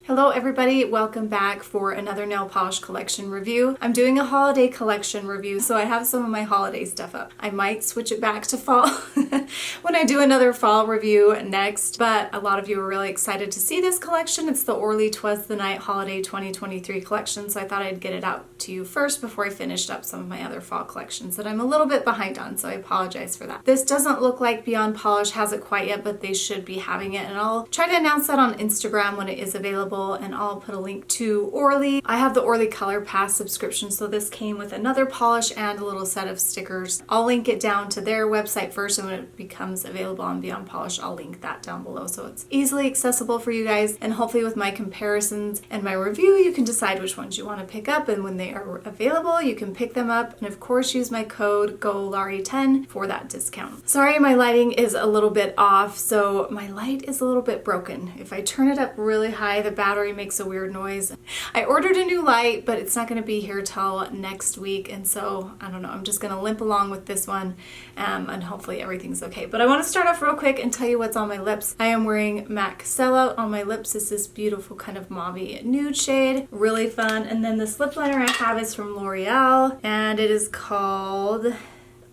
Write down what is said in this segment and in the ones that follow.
Hello everybody, welcome back for another nail polish collection review. I'm doing a holiday collection review, so I have some of my holiday stuff up. I might switch it back to fall when I do another fall review next, but a lot of you are really excited to see this collection. It's the ORLY Twas the Night Holiday 2023 collection, so I thought I'd get it out to you first before I finished up some of my other fall collections that I'm a little bit behind on, so I apologize for that. This doesn't look like Beyond Polish has it quite yet, but they should be having it, and I'll try to announce that on Instagram when it is available, and I'll put a link to Orly. I have the Orly Color Pass subscription, so this came with another polish and a little set of stickers. I'll link it down to their website first, and when it becomes available on Beyond Polish, I'll link that down below so it's easily accessible for you guys, and hopefully with my comparisons and my review, you can decide which ones you want to pick up, and when they are available, you can pick them up, and of course use my code GWP10 for that discount. Sorry, my lighting is a little bit off, so my light is a little bit broken. If I turn it up really high, the battery makes a weird noise. I ordered a new light, but it's not going to be here till next week, and so I don't know, I'm just going to limp along with this one, and hopefully everything's okay. But I want to start off real quick and tell you what's on my lips. I am wearing MAC Sellout on my lips. It's this beautiful kind of mauve nude shade, really fun. And then this lip liner I have is from L'Oreal, and it is called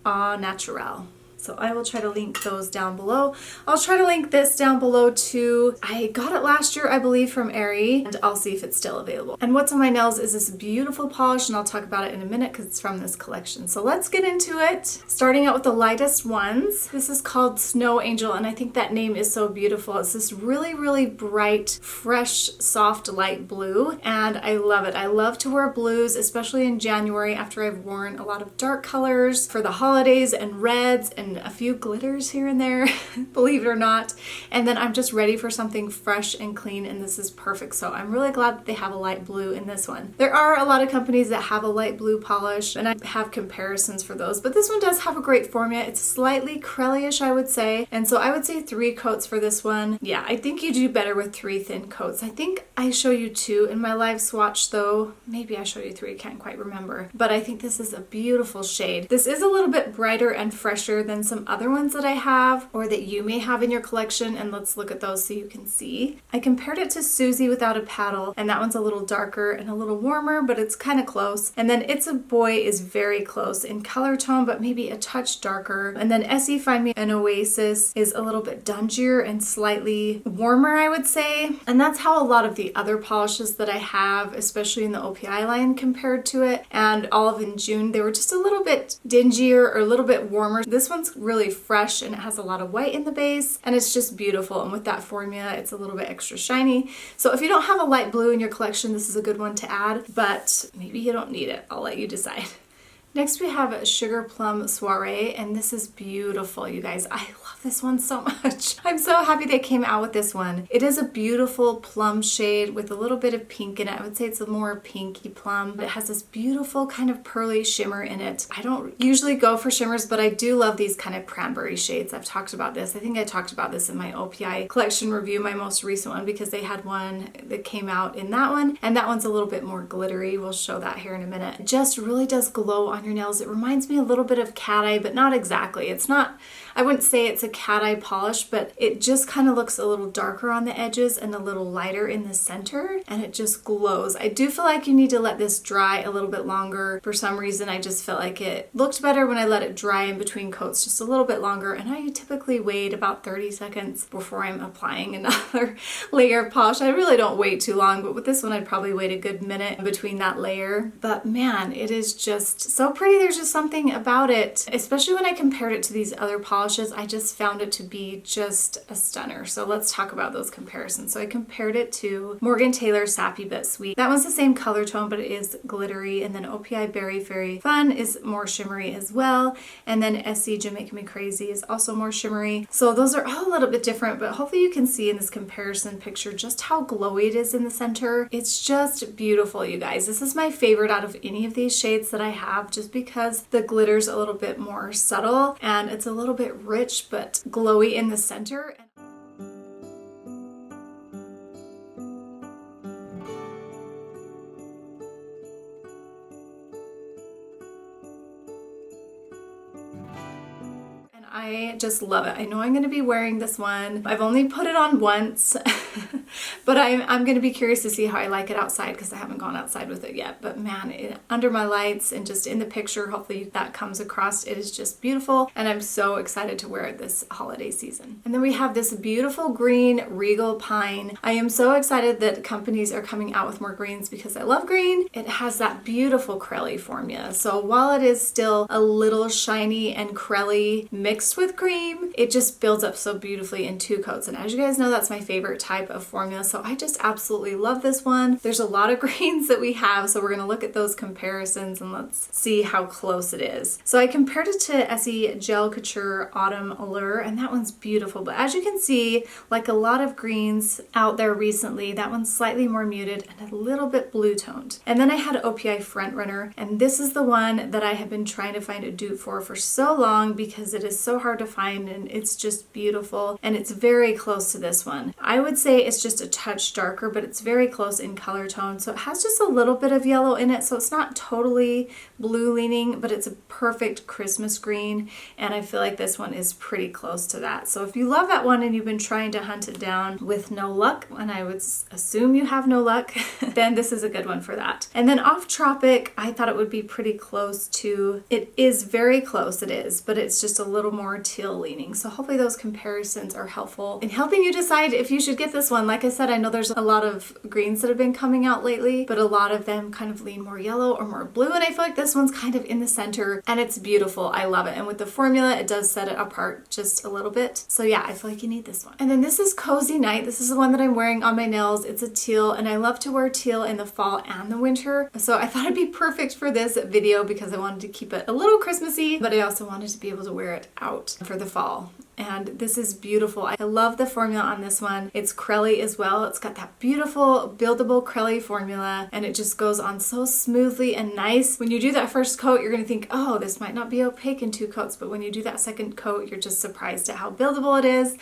Au Naturel. So I will try to link those down below. I'll try to link this down below too. I got it last year, I believe, from Aerie, and I'll see if it's still available. And what's on my nails is this beautiful polish, and I'll talk about it in a minute because it's from this collection. So let's get into it. Starting out with the lightest ones. This is called Snow Angel, and I think that name is so beautiful. It's this really, really bright, fresh, soft light blue, and I love it. I love to wear blues, especially in January after I've worn a lot of dark colors for the holidays and reds and a few glitters here and there, believe it or not. And then I'm just ready for something fresh and clean, and this is perfect. So I'm really glad that they have a light blue in this one. There are a lot of companies that have a light blue polish, and I have comparisons for those, but this one does have a great formula. It's slightly crelly-ish, I would say, and so I would say 3 coats for this one. Yeah, I think you do better with 3 thin coats. I think I show you 2 in my live swatch though. Maybe I show you 3, I can't quite remember. But I think this is a beautiful shade. This is a little bit brighter and fresher than some other ones that I have or that you may have in your collection, and let's look at those so you can see. I compared it to Susie Without a Paddle, and that one's a little darker and a little warmer, but it's kind of close. And then It's a Boy is very close in color tone, but maybe a touch darker. And then Essie Find Me an Oasis is a little bit dungier and slightly warmer, I would say. And that's how a lot of the other polishes that I have, especially in the OPI line, compared to it. And Olive and June, they were just a little bit dingier or a little bit warmer. This one's really fresh, and it has a lot of white in the base, and it's just beautiful. And with that formula, it's a little bit extra shiny. So if you don't have a light blue in your collection, this is a good one to add, but maybe you don't need it. I'll let you decide. Next we have Sugar Plum Soiree, and this is beautiful, you guys. I love this one so much. I'm so happy they came out with this one. It is a beautiful plum shade with a little bit of pink in it. I would say it's a more pinky plum. It has this beautiful kind of pearly shimmer in it. I don't usually go for shimmers, but I do love these kind of cranberry shades. I've talked about this. I think I talked about this in my OPI collection review, my most recent one, because they had one that came out in that one, and that one's a little bit more glittery. We'll show that here in a minute. It just really does glow on your nails. It reminds me a little bit of cat eye, but not exactly. It's not, I wouldn't say it's a cat eye polish, but it just kind of looks a little darker on the edges and a little lighter in the center, and it just glows. I do feel like you need to let this dry a little bit longer. For some reason, I just felt like it looked better when I let it dry in between coats just a little bit longer, and I typically wait about 30 seconds before I'm applying another layer of polish. I really don't wait too long, but with this one, I'd probably wait a good minute between that layer. But man, it is just so pretty. There's just something about it, especially when I compared it to these other polishes. I just found it to be just a stunner. So let's talk about those comparisons. So I compared it to Morgan Taylor Sappy But Sweet. That one's the same color tone, but it is glittery. And then OPI Berry Fairy Fun is more shimmery as well. And then Essie Jamaica Me Crazy is also more shimmery. So those are all a little bit different, but hopefully you can see in this comparison picture just how glowy it is in the center. It's just beautiful, you guys. This is my favorite out of any of these shades that I have, just because the glitter's a little bit more subtle and it's a little bit rich but glowy in the center. I just love it. I know I'm going to be wearing this one. I've only put it on once But I'm going to be curious to see how I like it outside because I haven't gone outside with it yet. But man, under my lights and just in the picture, hopefully that comes across. It is just beautiful, and I'm so excited to wear it this holiday season. And then we have this beautiful green Regal Pine. I am so excited that companies are coming out with more greens because I love green. It has that beautiful crelly formula. So while it is still a little shiny and crelly mixed with cream, it just builds up so beautifully in 2 coats. And as you guys know, that's my favorite type of formula. So I just absolutely love this one. There's a lot of greens that we have, so we're going to look at those comparisons and let's see how close it is. So I compared it to Essie Gel Couture Autumn Allure, and that one's beautiful. But as you can see, like a lot of greens out there recently, that one's slightly more muted and a little bit blue toned. And then I had OPI Front Runner, and this is the one that I have been trying to find a dupe for so long because it is so hard to find, and it's just beautiful, and it's very close to this one. I would say it's just a touch darker, but it's very close in color tone. So it has just a little bit of yellow in it, so it's not totally blue leaning, but it's a perfect Christmas green, and I feel like this one is pretty close to that. So if you love that one and you've been trying to hunt it down with no luck, and I would assume you have no luck, then this is a good one for that. And then Off Tropic, I thought it would be pretty close to, it is very close, it is, but it's just a little more teal leaning. So hopefully those comparisons are helpful in helping you decide if you should get this one. Like I said, I know there's a lot of greens that have been coming out lately, but a lot of them kind of lean more yellow or more blue, and I feel like this one's kind of in the center, and it's beautiful. I love it. And with the formula, it does set it apart just a little bit. So yeah, I feel like you need this one. And then this is Cozy Night. This is the one that I'm wearing on my nails. It's a teal, and I love to wear teal in the fall and the winter. So I thought it'd be perfect for this video because I wanted to keep it a little Christmassy, but I also wanted to be able to wear it out for the fall. And this is beautiful. I love the formula on this one. It's crelly as well. It's got that beautiful buildable crelly formula, and it just goes on so smoothly and nice. When you do that first coat, you're gonna think, oh, this might not be opaque in 2 coats, but when you do that second coat, you're just surprised at how buildable it is,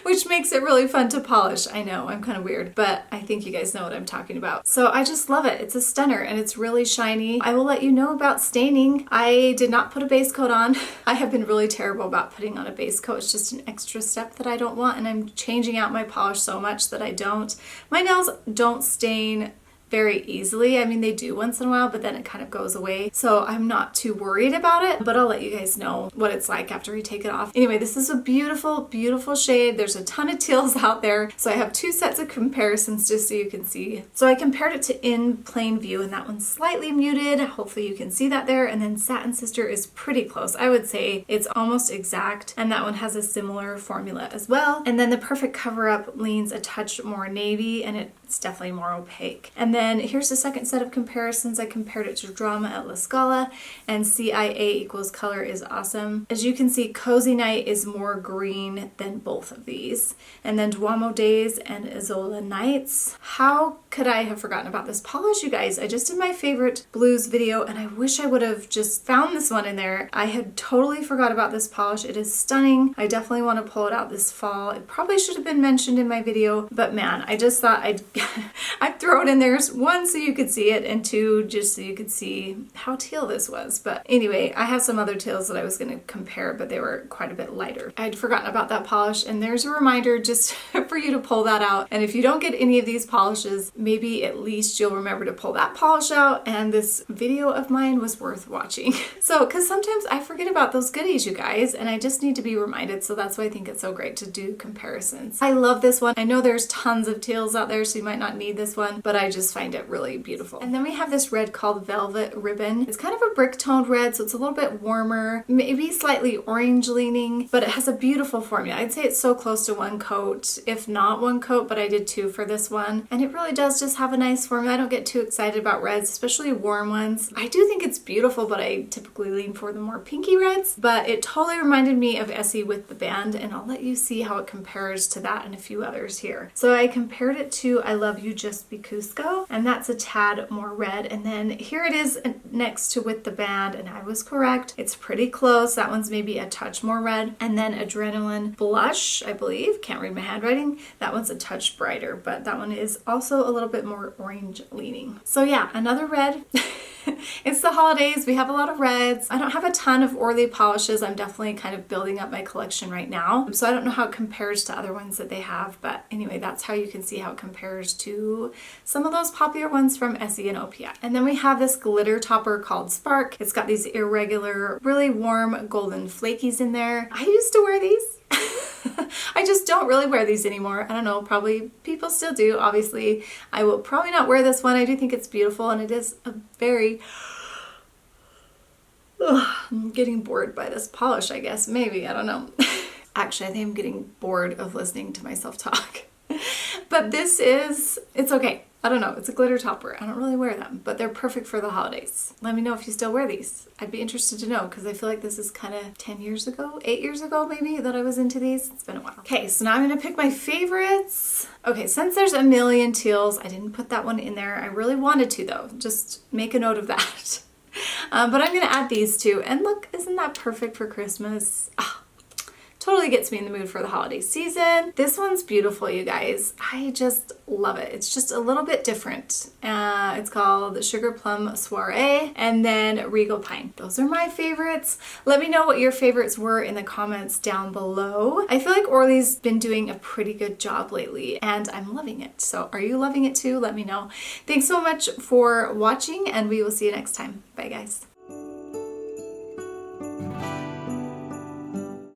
which makes it really fun to polish. I know, I'm kind of weird, but I think you guys know what I'm talking about. So I just love it. It's a stunner, and it's really shiny. I will let you know about staining. I did not put a base coat on. I have been really terrible about putting on a base coat. It's just an extra step that I don't want, and I'm changing out my polish so much that I don't. My nails don't stain very easily. I mean, they do once in a while, but then it kind of goes away. So I'm not too worried about it, but I'll let you guys know what it's like after we take it off. Anyway, this is a beautiful, beautiful shade. There's a ton of teals out there. So I have 2 sets of comparisons just so you can see. So I compared it to In Plain View, and that one's slightly muted. Hopefully you can see that there. And then Satin Sister is pretty close. I would say it's almost exact. And that one has a similar formula as well. And then the Perfect Cover Up leans a touch more navy, and it's definitely more opaque. And then here's the second set of comparisons. I compared it to Drama at La Scala, and CIA equals Color is Awesome. As you can see, Cozy Night is more green than both of these. And then Duomo Days and Isola Nights. How could I have forgotten about this polish, you guys? I just did my favorite blues video, and I wish I would have just found this one in there. I had totally forgot about this polish. It is stunning. I definitely want to pull it out this fall. It probably should have been mentioned in my video, but man, I just thought I'd throw it in there, 1, so you could see it, and 2, just so you could see how teal this was. But anyway, I have some other teals that I was going to compare, but they were quite a bit lighter. I'd forgotten about that polish, and there's a reminder just for you to pull that out. And if you don't get any of these polishes, maybe at least you'll remember to pull that polish out, and this video of mine was worth watching. So, because sometimes I forget about those goodies, you guys, and I just need to be reminded, so that's why I think it's so great to do comparisons. I love this one. I know there's tons of teals out there, so you might not need this one, but I just find it really beautiful. And then we have this red called Velvet Ribbon. It's kind of a brick toned red, so it's a little bit warmer, maybe slightly orange leaning, but it has a beautiful formula. I'd say it's so close to 1 coat, if not 1 coat, but I did 2 for this one. And it really does just have a nice formula. I don't get too excited about reds, especially warm ones. I do think it's beautiful, but I typically lean for the more pinky reds, but it totally reminded me of Essie with the band, and I'll let you see how it compares to that and a few others here. So I compared it to I Love You Just Be Cusco, and that's a tad more red. And then here it is next to With the Band, and I was correct. It's pretty close. That one's maybe a touch more red. And then Adrenaline Blush, I believe, can't read my handwriting. That one's a touch brighter, but that one is also a little bit more orange leaning. So yeah, another red. It's the holidays. We have a lot of reds. I don't have a ton of Orly polishes. I'm definitely kind of building up my collection right now. So I don't know how it compares to other ones that they have. But anyway, that's how you can see how it compares to some of those popular ones from Essie and Opia. And then we have this glitter topper called Spark. It's got these irregular, really warm golden flakies in there. I used to wear these. I just don't really wear these anymore. I don't know, probably people still do. Obviously, I will probably not wear this one. I do think it's beautiful, and it is a very... I'm getting bored by this polish, I guess. Maybe, I don't know. Actually, I think I'm getting bored of listening to myself talk. But this is, it's okay. I don't know, it's a glitter topper. I don't really wear them, but they're perfect for the holidays. Let me know if you still wear these. I'd be interested to know, because I feel like this is kind of 10 years ago, 8 years ago maybe, that I was into these. It's been a while. Okay, so now I'm gonna pick my favorites. Okay, since there's a million teals, I didn't put that one in there. I really wanted to though, just make a note of that. But I'm gonna add these two, and look, isn't that perfect for Christmas? Oh, totally gets me in the mood for the holiday season. This one's beautiful, you guys. I just love it. It's just a little bit different. It's called Sugar Plum Soiree, and then Regal Pine. Those are my favorites. Let me know what your favorites were in the comments down below. I feel like Orly's been doing a pretty good job lately, and I'm loving it. So are you loving it too? Let me know. Thanks so much for watching, and we will see you next time. Bye, guys.